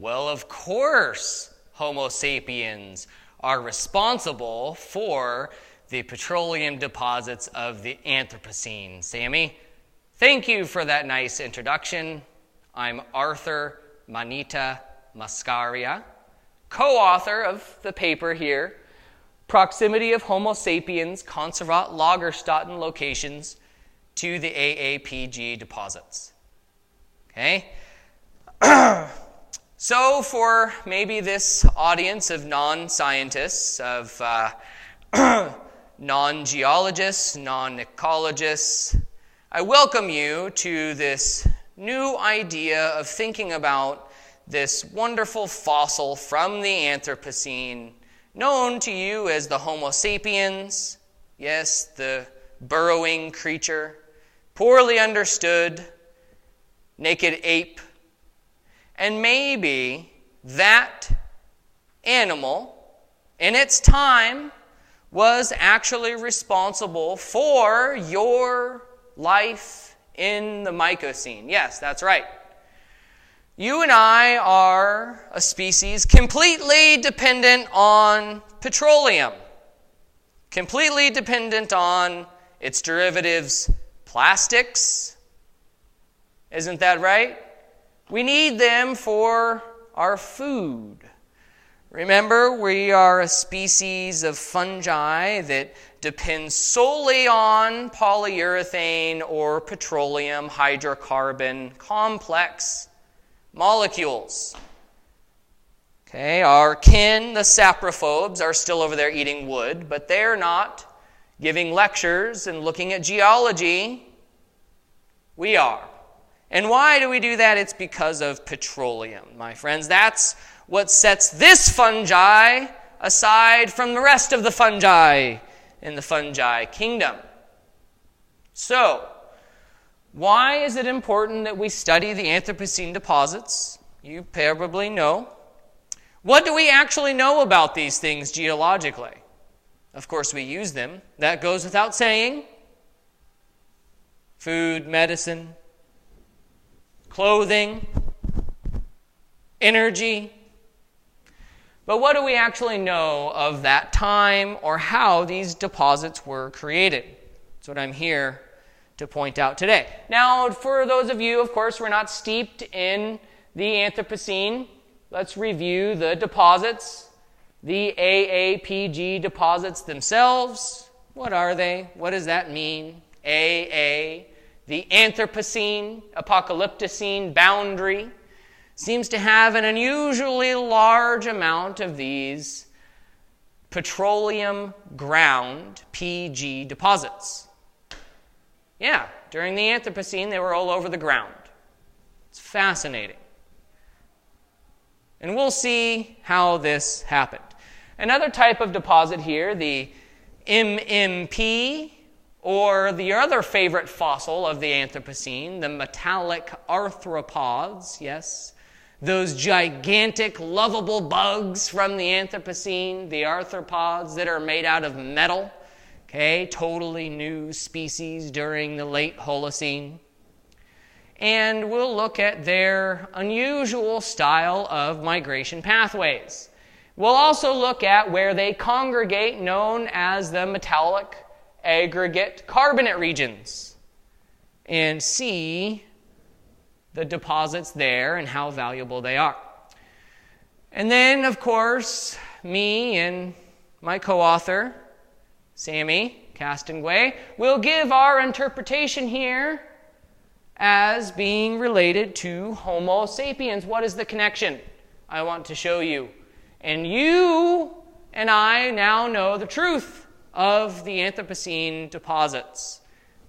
Well, of course, Homo sapiens are responsible for the petroleum deposits of the Anthropocene. Sammy, thank you for that nice introduction. I'm Arthur Manita Muscaria, co-author of the paper here, Proximity of Homo sapiens Conservat Lagerstätten Locations to the AAPG Deposits. Okay? So for maybe this audience of non-scientists, of non-geologists, non-ecologists, I welcome you to this new idea of thinking about this wonderful fossil from the Anthropocene, known to you as the Homo sapiens, yes, the burrowing creature, poorly understood, naked ape. And maybe that animal, in its time, was actually responsible for your life in the Mycocene. Yes, that's right. You and I are a species completely dependent on petroleum, completely dependent on its derivatives, plastics. Isn't that right? We need them for our food. Remember, we are a species of fungi that depends solely on polyurethane or petroleum hydrocarbon complex molecules. Okay, our kin, the saprophobes, are still over there eating wood, but they're not giving lectures and looking at geology. We are. And why do we do that? It's because of petroleum, my friends. That's what sets this fungi aside from the rest of the fungi in the fungi kingdom. So, why is it important that we study the Anthropocene deposits? You probably know. What do we actually know about these things geologically? Of course, we use them. That goes without saying. Food, medicine, clothing, energy. But what do we actually know of that time or how these deposits were created? That's what I'm here to point out today. Now, for those of you, of course, we're not steeped in the Anthropocene. Let's review the deposits, the AAPG deposits themselves. What are they? What does that mean? AA. The Anthropocene, Apocalypticene boundary seems to have an unusually large amount of these petroleum ground, PG, deposits. Yeah, during the Anthropocene, they were all over the ground. It's fascinating. And we'll see how this happened. Another type of deposit here, the MMP, or the other favorite fossil of the Anthropocene, the metallic arthropods, yes, those gigantic, lovable bugs from the Anthropocene, the arthropods that are made out of metal, okay, totally new species during the late Holocene. And we'll look at their unusual style of migration pathways. We'll also look at where they congregate, known as the metallic aggregate carbonate regions, and see the deposits there and how valuable they are. And then, of course, me and my co-author, Sammy Castonguay, will give our interpretation here as being related to Homo sapiens. What is the connection? I want to show you. And you and I now know the truth of the Anthropocene deposits.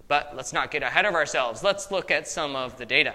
But let's not get ahead of ourselves. Let's look at some of the data.